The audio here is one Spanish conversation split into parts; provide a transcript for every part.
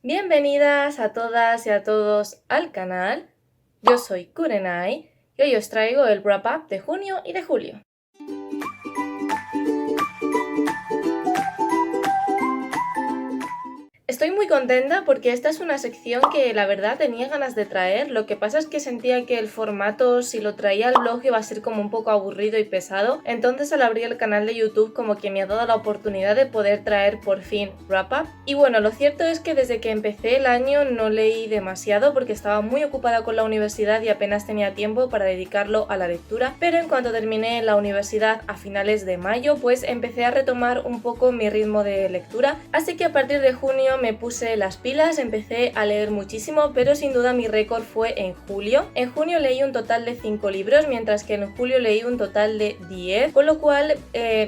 Bienvenidas a todas y a todos al canal. Yo soy Kurenai y hoy os traigo el wrap-up de junio y de julio. Estoy muy contenta porque esta es una sección que la verdad tenía ganas de traer. Lo que pasa es que sentía que el formato, si lo traía al blog, iba a ser como un poco aburrido y pesado. Entonces al abrir el canal de YouTube como que me ha dado la oportunidad de poder traer por fin wrap up. Y bueno, lo cierto es que desde que empecé el año no leí demasiado porque estaba muy ocupada con la universidad y apenas tenía tiempo para dedicarlo a la lectura. Pero en cuanto terminé la universidad a finales de mayo, pues empecé a retomar un poco mi ritmo de lectura. Así que a partir de junio me puse las pilas, empecé a leer muchísimo, pero sin duda mi récord fue en julio. En junio leí un total de 5 libros, mientras que en julio leí un total de 10, con lo cual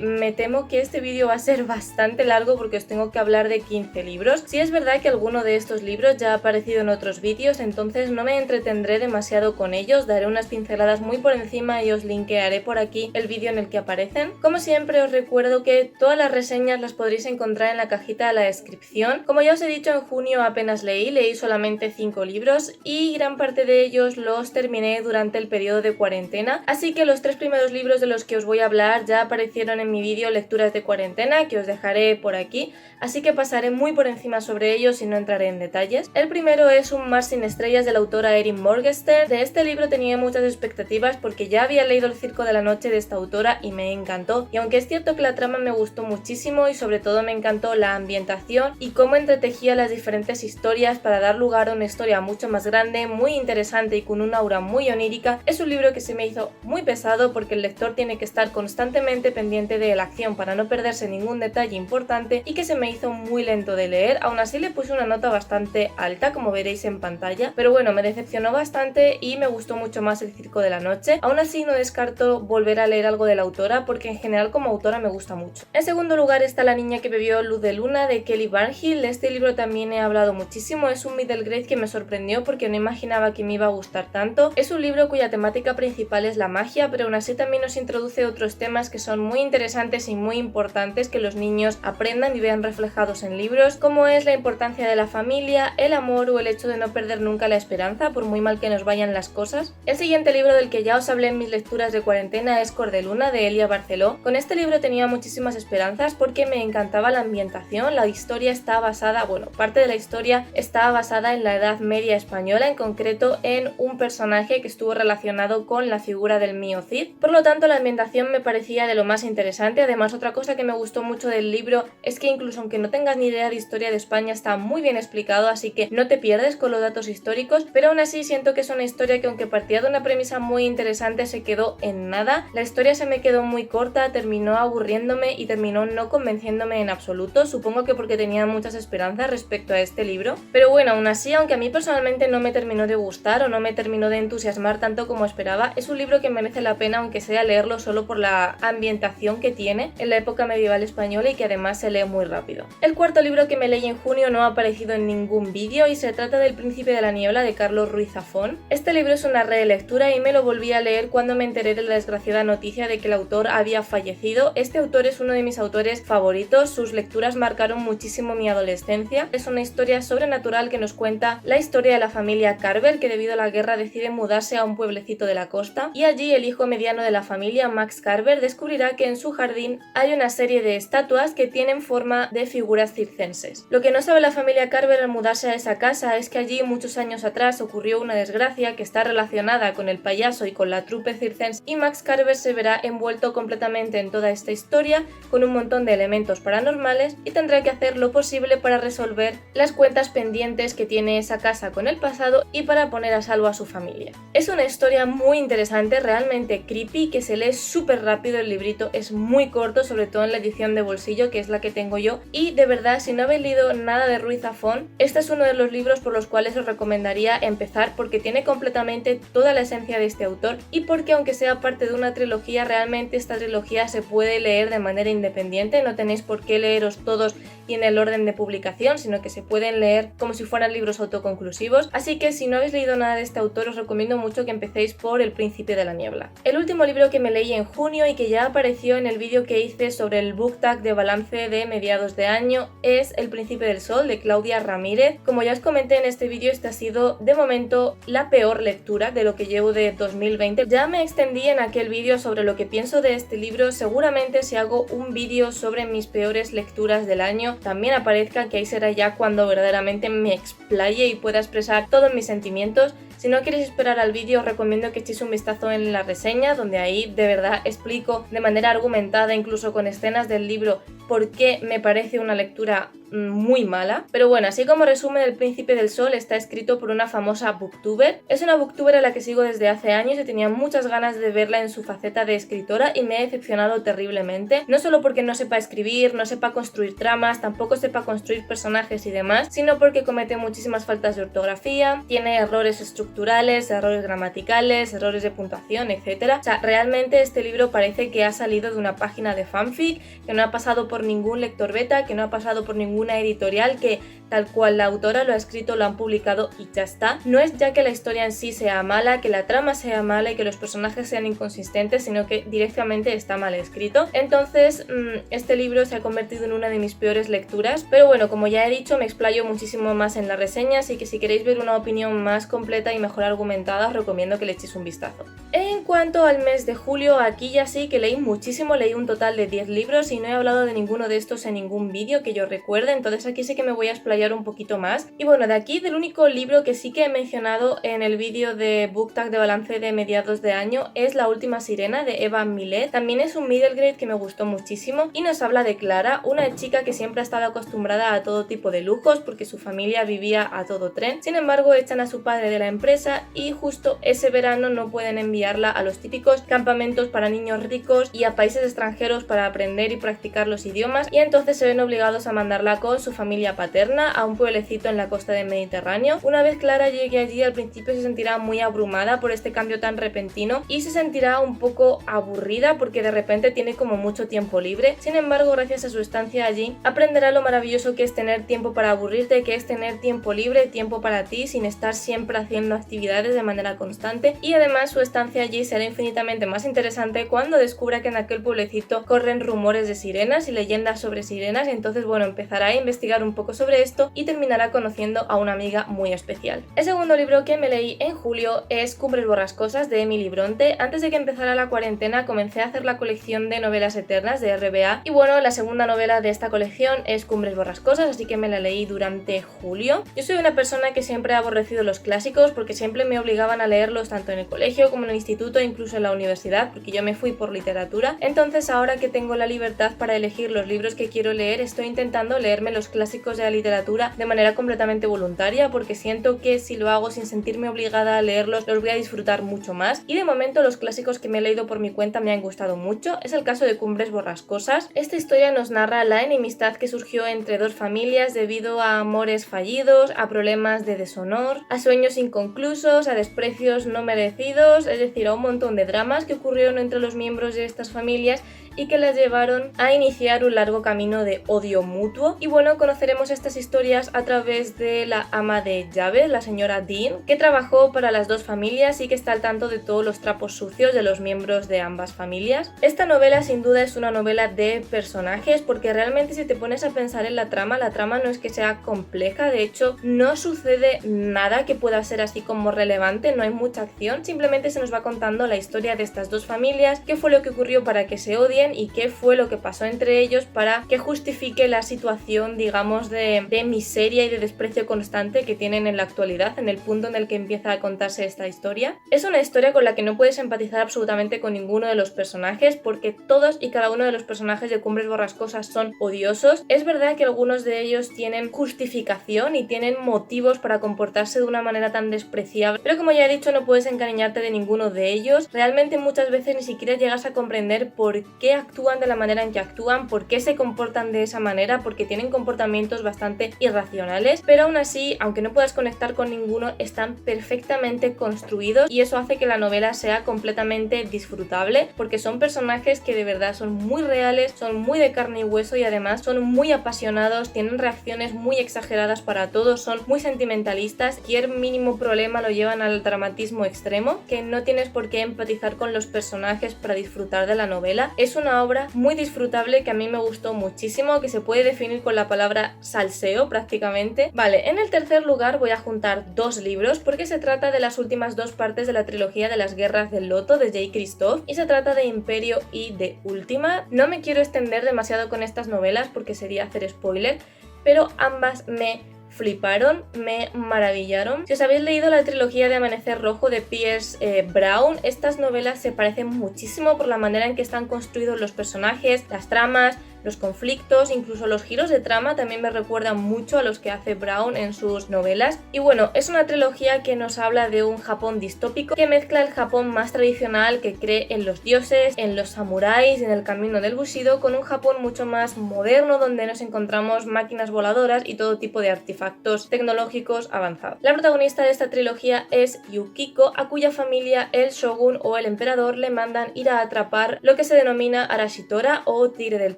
me temo que este vídeo va a ser bastante largo porque os tengo que hablar de 15 libros. Sí es verdad que alguno de estos libros ya ha aparecido en otros vídeos, entonces no me entretendré demasiado con ellos, daré unas pinceladas muy por encima y os linkearé por aquí el vídeo en el que aparecen. Como siempre os recuerdo que todas las reseñas las podréis encontrar en la cajita de la descripción. Como ya os he dicho, en junio apenas leí solamente 5 libros y gran parte de ellos los terminé durante el periodo de cuarentena, así que los 3 primeros libros de los que os voy a hablar ya aparecieron en mi vídeo Lecturas de Cuarentena, que os dejaré por aquí, así que pasaré muy por encima sobre ellos y no entraré en detalles. El primero es Un mar sin estrellas, de la autora Erin Morgenstern. De este libro tenía muchas expectativas porque ya había leído El circo de la noche de esta autora y me encantó, y aunque es cierto que la trama me gustó muchísimo y sobre todo me encantó la ambientación y cómo entretejía las diferentes historias para dar lugar a una historia mucho más grande, muy interesante y con un aura muy onírica, es un libro que se me hizo muy pesado porque el lector tiene que estar constantemente pendiente de la acción para no perderse ningún detalle importante, y que se me hizo muy lento de leer. Aún así le puse una nota bastante alta, como veréis en pantalla, pero bueno, me decepcionó bastante y me gustó mucho más El circo de la noche. Aún así no descarto volver a leer algo de la autora porque en general como autora me gusta mucho. En segundo lugar está La niña que bebió luz de luna, de Kelly Barnhill. De este libro también he hablado muchísimo, es un middle grade que me sorprendió porque no imaginaba que me iba a gustar tanto. Es un libro cuya temática principal es la magia, pero aún así también nos introduce otros temas que son muy interesantes y muy importantes que los niños aprendan y vean reflejados en libros, como es la importancia de la familia, el amor o el hecho de no perder nunca la esperanza por muy mal que nos vayan las cosas. El siguiente libro del que ya os hablé en mis lecturas de cuarentena es Cordeluna, de Elia Barceló. Con este libro tenía muchísimas esperanzas porque me encantaba la ambientación. La historia está basada, bueno, parte de la historia está basada en la Edad Media española, en concreto en un personaje que estuvo relacionado con la figura del Mío Cid. Por lo tanto, la ambientación me parecía de lo más interesante. Además, otra cosa que me gustó mucho del libro es que incluso aunque no tengas ni idea de historia de España, está muy bien explicado, así que no te pierdes con los datos históricos, pero aún así siento que es una historia que, aunque partía de una premisa muy interesante, se quedó en nada. La historia se me quedó muy corta, terminó aburriéndome y terminó no convenciéndome en absoluto, supongo que porque tenía muchas esperanzas respecto a este libro. Pero bueno, aún así, aunque a mí personalmente no me terminó de gustar o no me terminó de entusiasmar tanto como esperaba, es un libro que merece la pena, aunque sea leerlo solo por la ambientación que tiene en la época medieval española y que además se lee muy rápido. El cuarto libro que me leí en junio no ha aparecido en ningún vídeo y se trata del Príncipe de la Niebla, de Carlos Ruiz Zafón. Este libro es una relectura y me lo volví a leer cuando me enteré de la desgraciada noticia de que el autor había fallecido. Este autor es uno de mis autores favoritos, sus lecturas marcaron muchísimo mi adolescencia. Es una historia sobrenatural que nos cuenta la historia de la familia Carver, que debido a la guerra decide mudarse a un pueblecito de la costa, y allí el hijo mediano de la familia, Max Carver, descubrirá que en su jardín hay una serie de estatuas que tienen forma de figuras circenses. Lo que no sabe la familia Carver al mudarse a esa casa es que allí muchos años atrás ocurrió una desgracia que está relacionada con el payaso y con la trupe circense, y Max Carver se verá envuelto completamente en toda esta historia con un montón de elementos paranormales y tendrá que hacer lo posible para resolver las cuentas pendientes que tiene esa casa con el pasado y para poner a salvo a su familia. Es una historia muy interesante, realmente creepy, que se lee súper rápido. El librito es muy corto, sobre todo en la edición de bolsillo, que es la que tengo yo, y de verdad, si no habéis leído nada de Ruiz Zafón, este es uno de los libros por los cuales os recomendaría empezar, porque tiene completamente toda la esencia de este autor y porque, aunque sea parte de una trilogía, realmente esta trilogía se puede leer de manera independiente, no tenéis por qué leeros todos y en el orden de publicación explicación, sino que se pueden leer como si fueran libros autoconclusivos, así que si no habéis leído nada de este autor os recomiendo mucho que empecéis por El Príncipe de la Niebla. El último libro que me leí en junio y que ya apareció en el vídeo que hice sobre el book tag de balance de mediados de año es El Príncipe del Sol de Claudia Ramírez. Como ya os comenté en este vídeo, esta ha sido de momento la peor lectura de lo que llevo de 2020. Ya me extendí en aquel vídeo sobre lo que pienso de este libro. Seguramente si hago un vídeo sobre mis peores lecturas del año también aparezca, que ahí será ya cuando verdaderamente me explaye y pueda expresar todos mis sentimientos. Si no queréis esperar al vídeo, os recomiendo que echéis un vistazo en la reseña, donde ahí de verdad explico de manera argumentada, incluso con escenas del libro, por qué me parece una lectura muy mala. Pero bueno, así como resumen, El Príncipe del Sol está escrito por una famosa booktuber. Es una booktuber a la que sigo desde hace años y tenía muchas ganas de verla en su faceta de escritora y me ha decepcionado terriblemente. No solo porque no sepa escribir, no sepa construir tramas, tampoco sepa construir personajes y demás, sino porque comete muchísimas faltas de ortografía, tiene errores estructurales, errores gramaticales, errores de puntuación, etc. O sea, realmente este libro parece que ha salido de una página de fanfic, que no ha pasado por ningún lector beta, que no ha pasado por ninguna editorial, que tal cual la autora lo ha escrito, lo han publicado y ya está. No es ya que la historia en sí sea mala, que la trama sea mala y que los personajes sean inconsistentes, sino que directamente está mal escrito. Entonces, este libro se ha convertido en una de mis peores lecturas, pero bueno, como ya he dicho, me explayo muchísimo más en la reseña, así que si queréis ver una opinión más completa y mejor argumentada, os recomiendo que le echéis un vistazo. En cuanto al mes de julio, aquí ya sí que leí muchísimo, leí un total de 10 libros y no he hablado de ninguno de estos en ningún vídeo que yo recuerde, entonces aquí sí que me voy a explayar un poquito más. Y bueno, de aquí, del único libro que sí que he mencionado en el vídeo de book tag de balance de mediados de año es La Última Sirena de Eva Milet. También es un middle grade que me gustó muchísimo y nos habla de Clara, una chica que siempre ha estado acostumbrada a todo tipo de lujos porque su familia vivía a todo tren. Sin embargo, echan a su padre de la empresa y justo ese verano no pueden enviarla a los típicos campamentos para niños ricos y a países extranjeros para aprender y practicar los idiomas, y entonces se ven obligados a mandarla con su familia paterna a un pueblecito en la costa del Mediterráneo. Una vez Clara llegue allí, al principio se sentirá muy abrumada por este cambio tan repentino y se sentirá un poco aburrida porque de repente tiene como mucho tiempo libre. Sin embargo, gracias a su estancia allí, aprenderá lo maravilloso que es tener tiempo para aburrirte, que es tener tiempo libre, tiempo para ti, sin estar siempre haciendo actividades de manera constante, y además su estancia allí será infinitamente más interesante cuando descubra que en aquel pueblecito corren rumores de sirenas y leyendas sobre sirenas, y entonces bueno, empezará a investigar un poco sobre esto y terminará conociendo a una amiga muy especial. El segundo libro que me leí en julio es Cumbres Borrascosas de Emily Bronte. Antes de que empezara la cuarentena comencé a hacer la colección de novelas eternas de RBA y bueno, la segunda novela de esta colección es Cumbres Borrascosas, así que me la leí durante julio. Yo soy una persona que siempre ha aborrecido los clásicos porque siempre me obligaban a leerlos tanto en el colegio como en el instituto e incluso en la universidad, porque yo me fui por literatura. Entonces ahora que tengo la libertad para elegir los libros que quiero leer, estoy intentando leerme los clásicos de la literatura de manera completamente voluntaria, porque siento que si lo hago sin sentirme obligada a leerlos los voy a disfrutar mucho más, y de momento los clásicos que me he leído por mi cuenta me han gustado mucho. Es el caso de Cumbres Borrascosas. Esta historia nos narra la enemistad que surgió entre dos familias debido a amores fallidos, a problemas de deshonor, a sueños inconclusos, a desprecios no merecidos, es decir, a un montón de dramas que ocurrieron entre los miembros de estas familias y que las llevaron a iniciar un largo camino de odio mutuo. Y bueno, conoceremos estas historias a través de la ama de llaves, la señora Dean, que trabajó para las dos familias y que está al tanto de todos los trapos sucios de los miembros de ambas familias. Esta novela sin duda es una novela de personajes, porque realmente si te pones a pensar en la trama no es que sea compleja, de hecho no sucede nada que pueda ser así como relevante, no hay mucha acción, simplemente se nos va contando la historia de estas dos familias, qué fue lo que ocurrió para que se odien y qué fue lo que pasó entre ellos para que justifique la situación, digamos, de miseria y de desprecio constante que tienen en la actualidad, en el punto en el que empieza a contarse esta historia. Es una historia con la que no puedes empatizar absolutamente con ninguno de los personajes, porque todos y cada uno de los personajes de Cumbres Borrascosas son odiosos. Es verdad que algunos de ellos tienen justificación y tienen motivos para comportarse de una manera tan despreciable, pero como ya he dicho, no puedes encariñarte de ninguno de ellos. Realmente muchas veces ni siquiera llegas a comprender por qué qué actúan de la manera en que actúan, por qué se comportan de esa manera, porque tienen comportamientos bastante irracionales, pero aún así, aunque no puedas conectar con ninguno, están perfectamente construidos y eso hace que la novela sea completamente disfrutable, porque son personajes que de verdad son muy reales, son muy de carne y hueso y además son muy apasionados, tienen reacciones muy exageradas para todo, son muy sentimentalistas, cualquier mínimo problema lo llevan al dramatismo extremo, que no tienes por qué empatizar con los personajes para disfrutar de la novela. Es una obra muy disfrutable que a mí me gustó muchísimo, que se puede definir con la palabra salseo prácticamente. Vale, en el tercer lugar voy a juntar dos libros porque se trata de las últimas dos partes de la trilogía de las Guerras del Loto de Jay Kristoff y se trata de Imperio y de Última. No me quiero extender demasiado con estas novelas porque sería hacer spoiler, pero ambas me fliparon, me maravillaron. Si os habéis leído la trilogía de Amanecer Rojo de Pierce Brown, estas novelas se parecen muchísimo por la manera en que están construidos los personajes, las tramas, los conflictos, incluso los giros de trama también me recuerdan mucho a los que hace Brown en sus novelas. Y bueno, es una trilogía que nos habla de un Japón distópico que mezcla el Japón más tradicional que cree en los dioses, en los samuráis y en el camino del Bushido con un Japón mucho más moderno donde nos encontramos máquinas voladoras y todo tipo de artefactos tecnológicos avanzados. La protagonista de esta trilogía es Yukiko, a cuya familia el shogun o el emperador le mandan ir a atrapar lo que se denomina Arashitora o Tigre del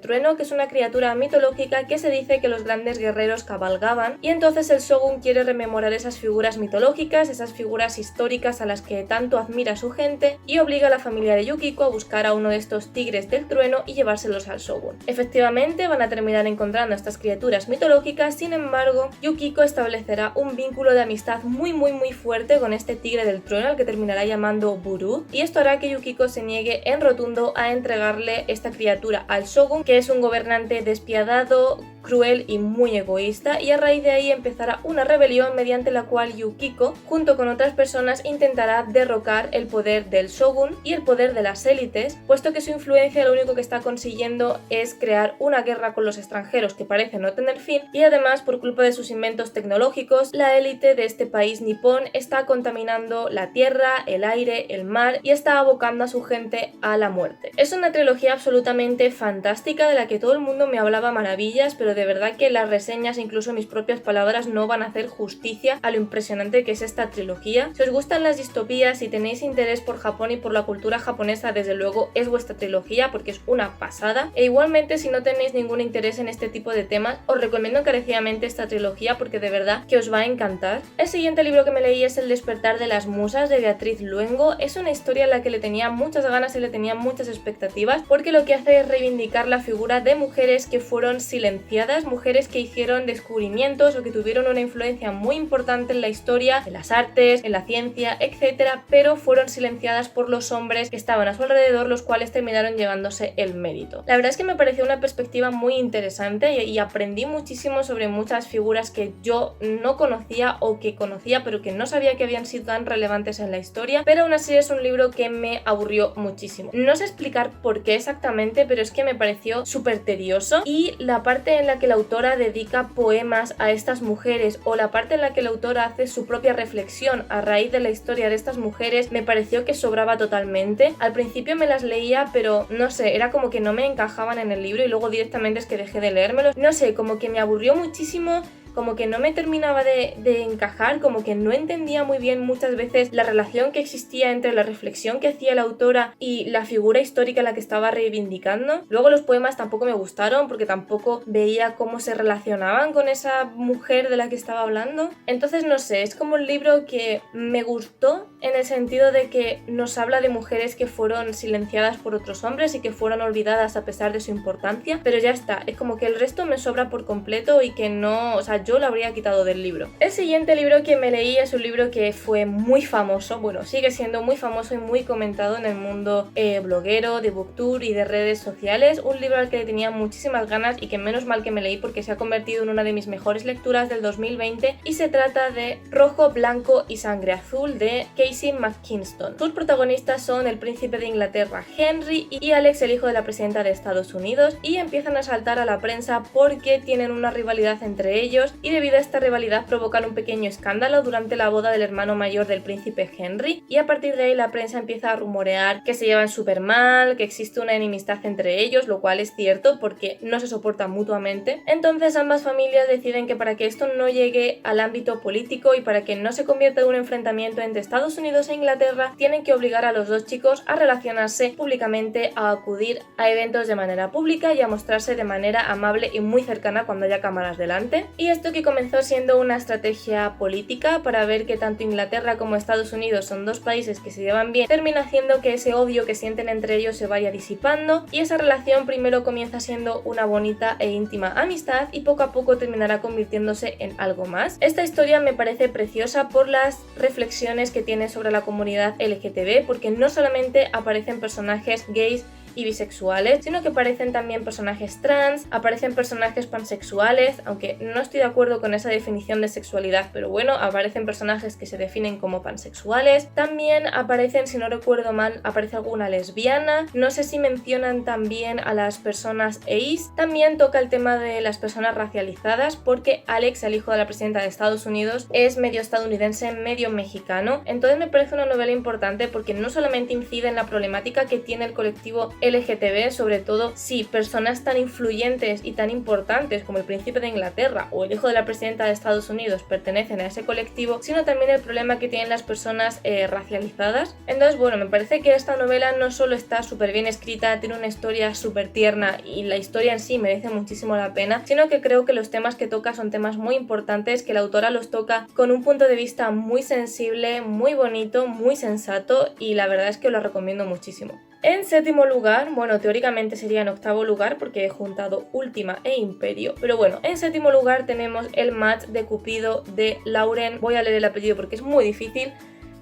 Trueno, que es una criatura mitológica que se dice que los grandes guerreros cabalgaban, y entonces el shogun quiere rememorar esas figuras mitológicas, esas figuras históricas a las que tanto admira su gente, y obliga a la familia de Yukiko a buscar a uno de estos tigres del trueno y llevárselos al shogun. Efectivamente van a terminar encontrando a estas criaturas mitológicas, sin embargo Yukiko establecerá un vínculo de amistad muy fuerte con este tigre del trueno al que terminará llamando Buru, y esto hará que Yukiko se niegue en rotundo a entregarle esta criatura al shogun, que es un gobernante despiadado, cruel y muy egoísta, y a raíz de ahí empezará una rebelión mediante la cual Yukiko, junto con otras personas, intentará derrocar el poder del shogun y el poder de las élites, puesto que su influencia lo único que está consiguiendo es crear una guerra con los extranjeros que parece no tener fin, y además por culpa de sus inventos tecnológicos, la élite de este país nipón está contaminando la tierra, el aire, el mar y está abocando a su gente a la muerte. Es una trilogía absolutamente fantástica de la que todo el mundo me hablaba maravillas, pero de verdad que las reseñas, incluso mis propias palabras, no van a hacer justicia a lo impresionante que es esta trilogía. Si os gustan las distopías y tenéis interés por Japón y por la cultura japonesa, desde luego es vuestra trilogía porque es una pasada. E igualmente, si no tenéis ningún interés en este tipo de temas, os recomiendo encarecidamente esta trilogía porque de verdad que os va a encantar. El siguiente libro que me leí es El despertar de las musas de Beatriz Luengo. Es una historia en la que le tenía muchas ganas y le tenía muchas expectativas porque lo que hace es reivindicar la figura de mujeres que fueron silenciadas, mujeres que hicieron descubrimientos o que tuvieron una influencia muy importante en la historia, en las artes, en la ciencia, etcétera, pero fueron silenciadas por los hombres que estaban a su alrededor, los cuales terminaron llevándose el mérito. La verdad es que me pareció una perspectiva muy interesante y aprendí muchísimo sobre muchas figuras que yo no conocía o que conocía pero que no sabía que habían sido tan relevantes en la historia, pero aún así es un libro que me aburrió muchísimo. No sé explicar por qué exactamente, pero es que me pareció súper tedioso, y la parte en la que la autora dedica poemas a estas mujeres o la parte en la que la autora hace su propia reflexión a raíz de la historia de estas mujeres me pareció que sobraba totalmente. Al principio me las leía, pero no sé, era como que no me encajaban en el libro y luego directamente es que dejé de leérmelos. No sé, como que me aburrió muchísimo, como que no me terminaba de encajar, como que no entendía muy bien muchas veces la relación que existía entre la reflexión que hacía la autora y la figura histórica a la que estaba reivindicando. Luego los poemas tampoco me gustaron porque tampoco veía cómo se relacionaban con esa mujer de la que estaba hablando. Entonces no sé, es como un libro que me gustó en el sentido de que nos habla de mujeres que fueron silenciadas por otros hombres y que fueron olvidadas a pesar de su importancia, pero ya está, es como que el resto me sobra por completo y que no, o sea, yo lo habría quitado del libro. El siguiente libro que me leí es un libro que fue muy famoso, bueno, sigue siendo muy famoso y muy comentado en el mundo bloguero, de booktour y de redes sociales, un libro al que le tenía muchísimas ganas y que menos mal que me leí porque se ha convertido en una de mis mejores lecturas del 2020, y se trata de Rojo, Blanco y Sangre Azul de Casey McKinston. Sus protagonistas son el príncipe de Inglaterra Henry y Alex, el hijo de la presidenta de Estados Unidos, y empiezan a saltar a la prensa porque tienen una rivalidad entre ellos años y debido a esta rivalidad provocan un pequeño escándalo durante la boda del hermano mayor del príncipe Henry y a partir de ahí la prensa empieza a rumorear que se llevan súper mal, que existe una enemistad entre ellos, lo cual es cierto porque no se soportan mutuamente. Entonces ambas familias deciden que para que esto no llegue al ámbito político y para que no se convierta en un enfrentamiento entre Estados Unidos e Inglaterra, tienen que obligar a los dos chicos a relacionarse públicamente, a acudir a eventos de manera pública y a mostrarse de manera amable y muy cercana cuando haya cámaras delante. Y esto que comenzó siendo una estrategia política para ver que tanto Inglaterra como Estados Unidos son dos países que se llevan bien, termina haciendo que ese odio que sienten entre ellos se vaya disipando y esa relación primero comienza siendo una bonita e íntima amistad y poco a poco terminará convirtiéndose en algo más. Esta historia me parece preciosa por las reflexiones que tiene sobre la comunidad LGTB, porque no solamente aparecen personajes gays y bisexuales, sino que aparecen también personajes trans, aparecen personajes pansexuales, aunque no estoy de acuerdo con esa definición de sexualidad, pero bueno, aparecen personajes que se definen como pansexuales, también aparecen, si no recuerdo mal, aparece alguna lesbiana, no sé si mencionan también a las personas eis, también toca el tema de las personas racializadas, porque Alex, el hijo de la presidenta de Estados Unidos, es medio estadounidense, medio mexicano, entonces me parece una novela importante porque no solamente incide en la problemática que tiene el colectivo LGTB, sobre todo si personas tan influyentes y tan importantes como el príncipe de Inglaterra o el hijo de la presidenta de Estados Unidos pertenecen a ese colectivo, sino también el problema que tienen las personas racializadas. Entonces, bueno, me parece que esta novela no solo está súper bien escrita, tiene una historia súper tierna y la historia en sí merece muchísimo la pena, sino que creo que los temas que toca son temas muy importantes, que la autora los toca con un punto de vista muy sensible, muy bonito, muy sensato y la verdad es que lo recomiendo muchísimo. En séptimo lugar, bueno, teóricamente sería en octavo lugar porque he juntado Última e Imperio, pero bueno, en séptimo lugar tenemos El match de Cupido de Lauren, voy a leer el apellido porque es muy difícil,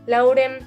Lauren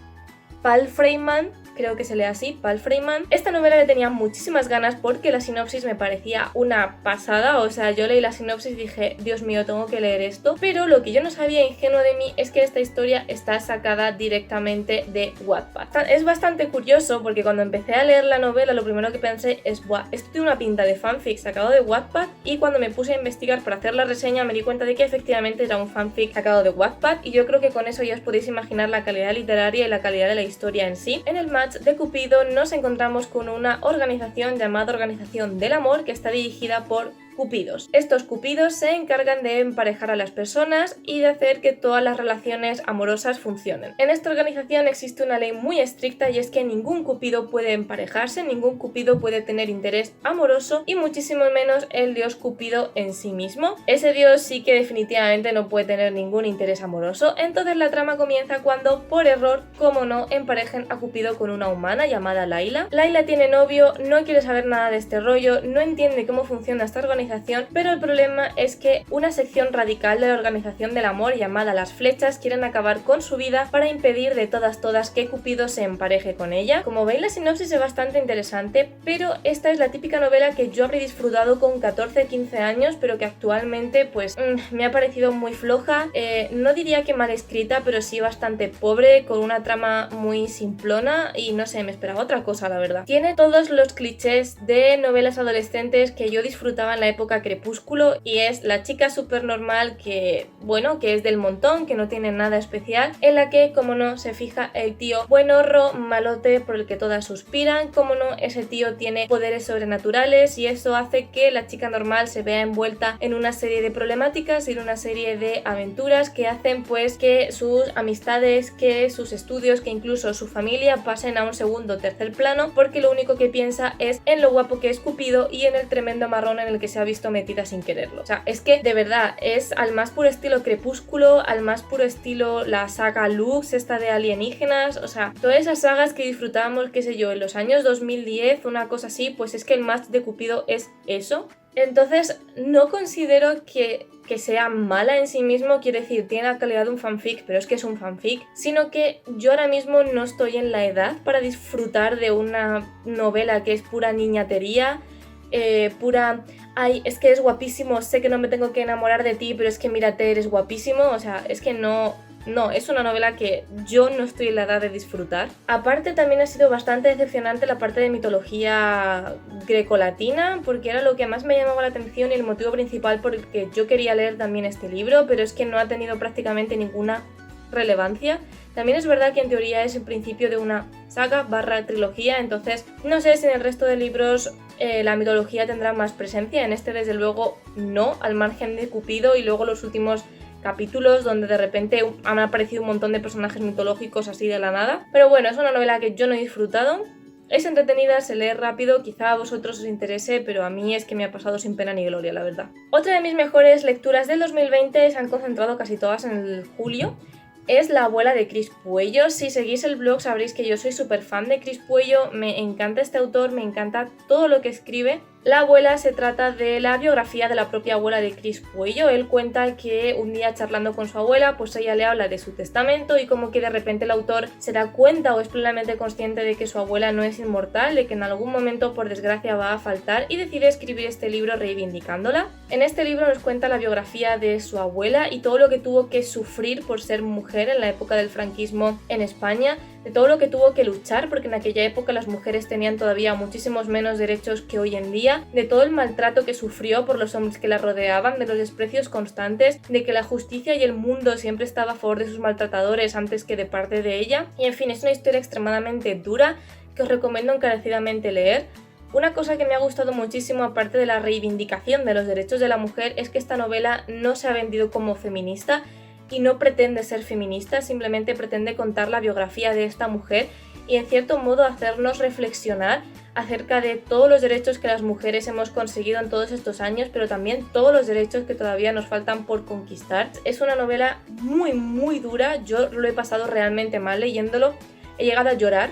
Palfreyman, creo que se lee así, Palfreyman. Esta novela le tenía muchísimas ganas porque la sinopsis me parecía una pasada, o sea, yo leí la sinopsis y dije, Dios mío, tengo que leer esto, pero lo que yo no sabía, ingenuo de mí, es que esta historia está sacada directamente de Wattpad. Es bastante curioso porque cuando empecé a leer la novela lo primero que pensé es, buah, esto tiene una pinta de fanfic sacado de Wattpad, y cuando me puse a investigar para hacer la reseña me di cuenta de que efectivamente era un fanfic sacado de Wattpad, y yo creo que con eso ya os podéis imaginar la calidad literaria y la calidad de la historia en sí. En el match de Cupido nos encontramos con una organización llamada Organización del Amor que está dirigida por cupidos. Estos cupidos se encargan de emparejar a las personas y de hacer que todas las relaciones amorosas funcionen. En esta organización existe una ley muy estricta y es que ningún cupido puede emparejarse, ningún cupido puede tener interés amoroso y muchísimo menos el dios Cupido en sí mismo. Ese dios sí que definitivamente no puede tener ningún interés amoroso, entonces la trama comienza cuando, por error, como no, emparejen a Cupido con una humana llamada Layla. Layla tiene novio, no quiere saber nada de este rollo, no entiende cómo funciona esta organización, pero el problema es que una sección radical de la Organización del Amor llamada Las Flechas quieren acabar con su vida para impedir de todas que Cupido se empareje con ella. Como veis, la sinopsis es bastante interesante, pero esta es la típica novela que yo habría disfrutado con 14-15 años, pero que actualmente pues me ha parecido muy floja, no diría que mal escrita, pero sí bastante pobre, con una trama muy simplona y no sé, me esperaba otra cosa, la verdad. Tiene todos los clichés de novelas adolescentes que yo disfrutaba en la época Crepúsculo, y es la chica súper normal que, bueno, que es del montón, que no tiene nada especial, en la que, como no, se fija el tío buenorro, malote, por el que todas suspiran. Como no, ese tío tiene poderes sobrenaturales y eso hace que la chica normal se vea envuelta en una serie de problemáticas y en una serie de aventuras que hacen pues que sus amistades, que sus estudios, que incluso su familia pasen a un segundo o tercer plano, porque lo único que piensa es en lo guapo que es Cupido y en el tremendo marrón en el que se ha visto metida sin quererlo. O sea, es que de verdad es al más puro estilo Crepúsculo, al más puro estilo la saga Lux, esta de alienígenas, o sea, todas esas sagas que disfrutábamos, qué sé yo, en los años 2010, una cosa así, pues es que el match de Cupido es eso. Entonces no considero que sea mala en sí mismo, quiero decir, tiene la calidad de un fanfic, pero es que es un fanfic, sino que yo ahora mismo no estoy en la edad para disfrutar de una novela que es pura niñatería, pura, ay, es que eres guapísimo, sé que no me tengo que enamorar de ti, pero es que mírate, eres guapísimo, o sea, es que no, es una novela que yo no estoy en la edad de disfrutar. Aparte también ha sido bastante decepcionante la parte de mitología grecolatina, porque era lo que más me llamaba la atención y el motivo principal por el que yo quería leer también este libro, pero es que no ha tenido prácticamente ninguna relevancia. También es verdad que en teoría es el principio de una saga / trilogía, entonces no sé si en el resto de libros la mitología tendrá más presencia. En este desde luego no, al margen de Cupido y luego los últimos capítulos donde de repente han aparecido un montón de personajes mitológicos así de la nada. Pero bueno, es una novela que yo no he disfrutado. Es entretenida, se lee rápido, quizá a vosotros os interese, pero a mí es que me ha pasado sin pena ni gloria, la verdad. Otra de mis mejores lecturas del 2020 se han concentrado casi todas en el julio. Es La abuela de Cris Puello. Si seguís el blog sabréis que yo soy súper fan de Cris Puello, me encanta este autor, me encanta todo lo que escribe. La abuela se trata de la biografía de la propia abuela de Cris Puello. Él cuenta que un día charlando con su abuela, pues ella le habla de su testamento y como que de repente el autor se da cuenta o es plenamente consciente de que su abuela no es inmortal, de que en algún momento por desgracia va a faltar y decide escribir este libro reivindicándola. En este libro nos cuenta la biografía de su abuela y todo lo que tuvo que sufrir por ser mujer en la época del franquismo en España, de todo lo que tuvo que luchar porque en aquella época las mujeres tenían todavía muchísimos menos derechos que hoy en día, de todo el maltrato que sufrió por los hombres que la rodeaban, de los desprecios constantes, de que la justicia y el mundo siempre estaba a favor de sus maltratadores antes que de parte de ella. Y en fin, es una historia extremadamente dura que os recomiendo encarecidamente leer. Una cosa que me ha gustado muchísimo, aparte de la reivindicación de los derechos de la mujer, es que esta novela no se ha vendido como feminista y no pretende ser feminista, simplemente pretende contar la biografía de esta mujer y en cierto modo hacernos reflexionar acerca de todos los derechos que las mujeres hemos conseguido en todos estos años, pero también todos los derechos que todavía nos faltan por conquistar. Es una novela muy dura, yo lo he pasado realmente mal leyéndolo, he llegado a llorar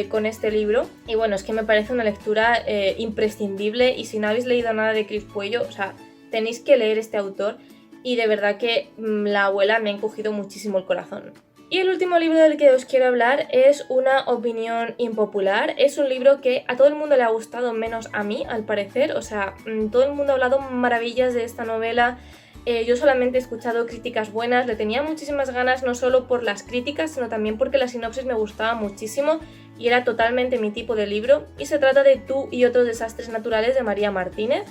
con este libro y bueno, es que me parece una lectura imprescindible y si no habéis leído nada de Cris Puello, o sea, tenéis que leer este autor. Y de verdad que la abuela me ha encogido muchísimo el corazón. Y el último libro del que os quiero hablar es una opinión impopular. Es un libro que a todo el mundo le ha gustado, menos a mí, al parecer. O sea, todo el mundo ha hablado maravillas de esta novela. Yo solamente he escuchado críticas buenas. Le tenía muchísimas ganas, no solo por las críticas, sino también porque la sinopsis me gustaba muchísimo y era totalmente mi tipo de libro. Y se trata de Tú y otros desastres naturales de María Martínez.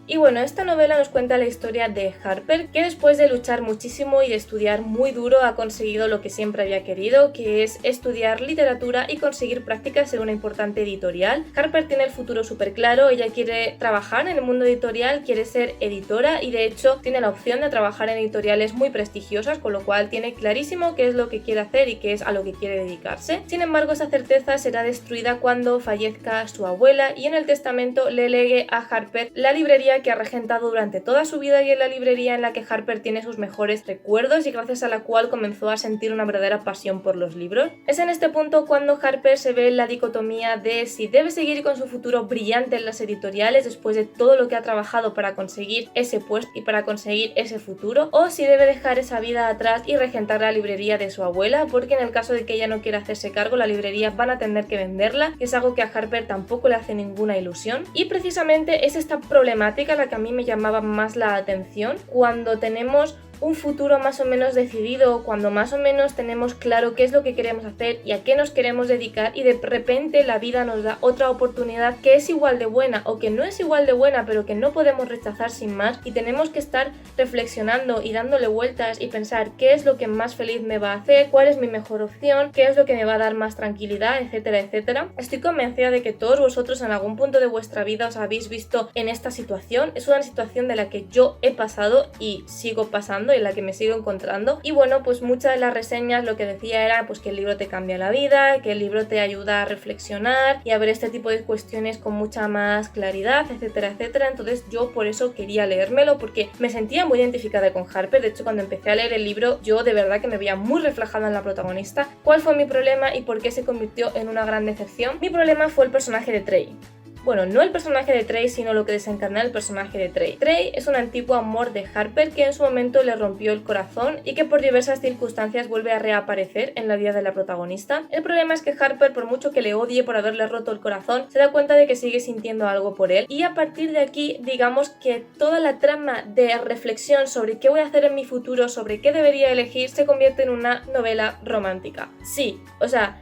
Y bueno, esta novela nos cuenta la historia de Harper, que después de luchar muchísimo y de estudiar muy duro ha conseguido lo que siempre había querido, que es estudiar literatura y conseguir prácticas en una importante editorial. Harper tiene el futuro súper claro, ella quiere trabajar en el mundo editorial, quiere ser editora y de hecho tiene la opción de trabajar en editoriales muy prestigiosas, con lo cual tiene clarísimo qué es lo que quiere hacer y qué es a lo que quiere dedicarse. Sin embargo, esa certeza será destruida cuando fallezca su abuela y en el testamento le legue a Harper la librería que ha regentado durante toda su vida y en la librería en la que Harper tiene sus mejores recuerdos y gracias a la cual comenzó a sentir una verdadera pasión por los libros. Es en este punto cuando Harper se ve en la dicotomía de si debe seguir con su futuro brillante en las editoriales después de todo lo que ha trabajado para conseguir ese puesto y para conseguir ese futuro, o si debe dejar esa vida atrás y regentar la librería de su abuela, porque en el caso de que ella no quiera hacerse cargo, la librería van a tener que venderla, que es algo que a Harper tampoco le hace ninguna ilusión. Y precisamente es esta problemática la que a mí me llamaba más la atención cuando tenemos un futuro más o menos decidido, cuando más o menos tenemos claro qué es lo que queremos hacer y a qué nos queremos dedicar y de repente la vida nos da otra oportunidad que es igual de buena o que no es igual de buena pero que no podemos rechazar sin más y tenemos que estar reflexionando y dándole vueltas y pensar qué es lo que más feliz me va a hacer, cuál es mi mejor opción, qué es lo que me va a dar más tranquilidad, etcétera, etcétera. Estoy convencida de que todos vosotros en algún punto de vuestra vida os habéis visto en esta situación. Es una situación de la que yo he pasado y sigo pasando, en la que me sigo encontrando y bueno, pues muchas de las reseñas lo que decía era pues que el libro te cambia la vida, que el libro te ayuda a reflexionar y a ver este tipo de cuestiones con mucha más claridad, etcétera, etcétera. Entonces yo por eso quería leérmelo porque me sentía muy identificada con Harper. De hecho, cuando empecé a leer el libro yo de verdad que me veía muy reflejada en la protagonista. ¿Cuál fue mi problema y por qué se convirtió en una gran decepción? Mi problema fue el personaje de Trey. bueno, no el personaje de Trey, sino lo que desencadena el personaje de Trey. Trey es un antiguo amor de Harper que en su momento le rompió el corazón y que por diversas circunstancias vuelve a reaparecer en la vida de la protagonista. El problema es que Harper, por mucho que le odie por haberle roto el corazón, se da cuenta de que sigue sintiendo algo por él, y a partir de aquí, digamos que toda la trama de reflexión sobre qué voy a hacer en mi futuro, sobre qué debería elegir, se convierte en una novela romántica. Sí, o sea,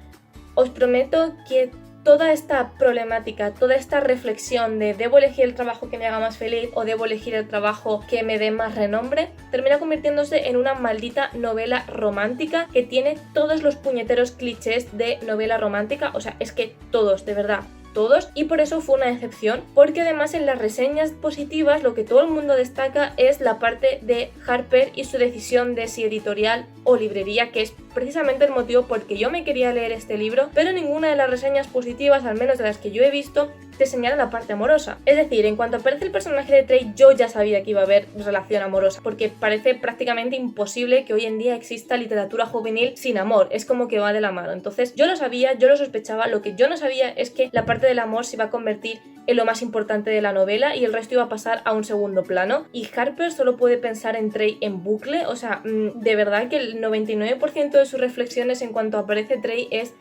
os prometo que toda esta problemática, toda esta reflexión de debo elegir el trabajo que me haga más feliz o debo elegir el trabajo que me dé más renombre, termina convirtiéndose en una maldita novela romántica que tiene todos los puñeteros clichés de novela romántica, o sea, es que todos, de verdad, todos, y por eso fue una excepción, porque además en las reseñas positivas lo que todo el mundo destaca es la parte de Harper y su decisión de si editorial o librería, que es precisamente el motivo por el que yo me quería leer este libro, pero ninguna de las reseñas positivas, al menos de las que yo he visto, te señala la parte amorosa. Es decir, en cuanto aparece el personaje de Trey, yo ya sabía que iba a haber relación amorosa, porque parece prácticamente imposible que hoy en día exista literatura juvenil sin amor, es como que va de la mano. Entonces yo lo sabía, yo lo sospechaba, lo que yo no sabía es que la parte del amor se iba a convertir en lo más importante de la novela y el resto iba a pasar a un segundo plano, y Harper solo puede pensar en Trey en bucle. O sea, de verdad que el 99% de sus reflexiones en cuanto aparece Trey es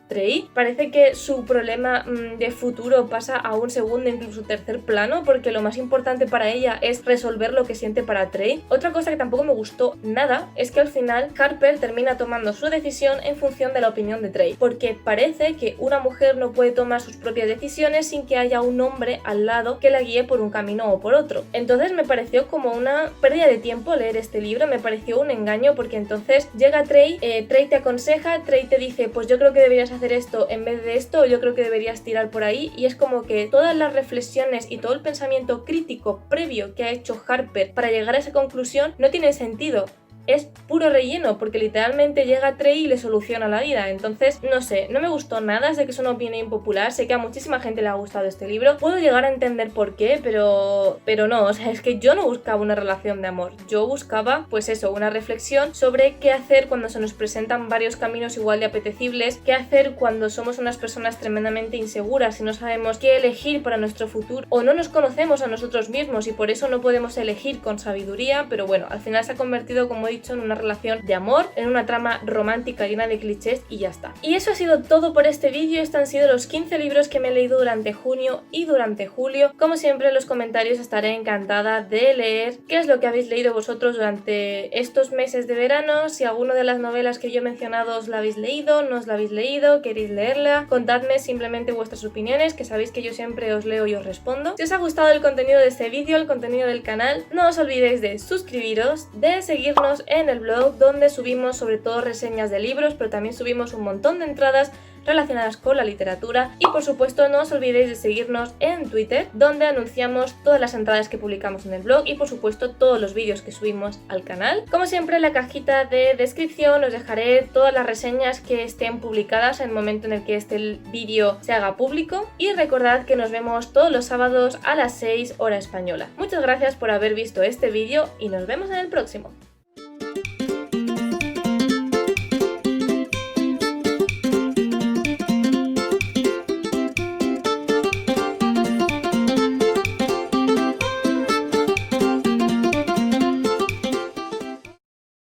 Trey. Parece que su problema de futuro pasa a un segundo, incluso tercer plano, porque lo más importante para ella es resolver lo que siente para Trey. Otra cosa que tampoco me gustó nada es que al final Harper termina tomando su decisión en función de la opinión de Trey, porque parece que una mujer no puede tomar sus propias decisiones sin que haya un hombre al lado que la guíe por un camino o por otro. Entonces me pareció como una pérdida de tiempo leer este libro, me pareció un engaño, porque entonces llega Trey, Trey te aconseja, Trey te dice pues yo creo que deberías hacer esto en vez de esto, yo creo que deberías tirar por ahí, y es como que todas las reflexiones y todo el pensamiento crítico previo que ha hecho Harper para llegar a esa conclusión no tiene sentido. Es puro relleno, porque literalmente llega Trey y le soluciona la vida. Entonces, no sé, no me gustó nada, sé que es una opinión impopular, sé que a muchísima gente le ha gustado este libro, puedo llegar a entender por qué, pero no, o sea, es que yo no buscaba una relación de amor, yo buscaba, pues eso, una reflexión sobre qué hacer cuando se nos presentan varios caminos igual de apetecibles, qué hacer cuando somos unas personas tremendamente inseguras y no sabemos qué elegir para nuestro futuro, o no nos conocemos a nosotros mismos y por eso no podemos elegir con sabiduría. Pero bueno, al final se ha convertido, como he dicho, en una relación de amor, en una trama romántica llena de clichés, y ya está. Y eso ha sido todo por este vídeo. Estos han sido los 15 libros que me he leído durante junio y durante julio. Como siempre, en los comentarios estaré encantada de leer qué es lo que habéis leído vosotros durante estos meses de verano, si alguna de las novelas que yo he mencionado os la habéis leído, no os la habéis leído, queréis leerla, contadme simplemente vuestras opiniones, que sabéis que yo siempre os leo y os respondo. Si os ha gustado el contenido de este vídeo, el contenido del canal, no os olvidéis de suscribiros, de seguirnos en el blog, donde subimos sobre todo reseñas de libros, pero también subimos un montón de entradas relacionadas con la literatura, y por supuesto no os olvidéis de seguirnos en Twitter, donde anunciamos todas las entradas que publicamos en el blog y por supuesto todos los vídeos que subimos al canal. Como siempre, en la cajita de descripción os dejaré todas las reseñas que estén publicadas en el momento en el que este vídeo se haga público, y recordad que nos vemos todos los sábados a las 6 hora española. Muchas gracias por haber visto este vídeo y nos vemos en el próximo.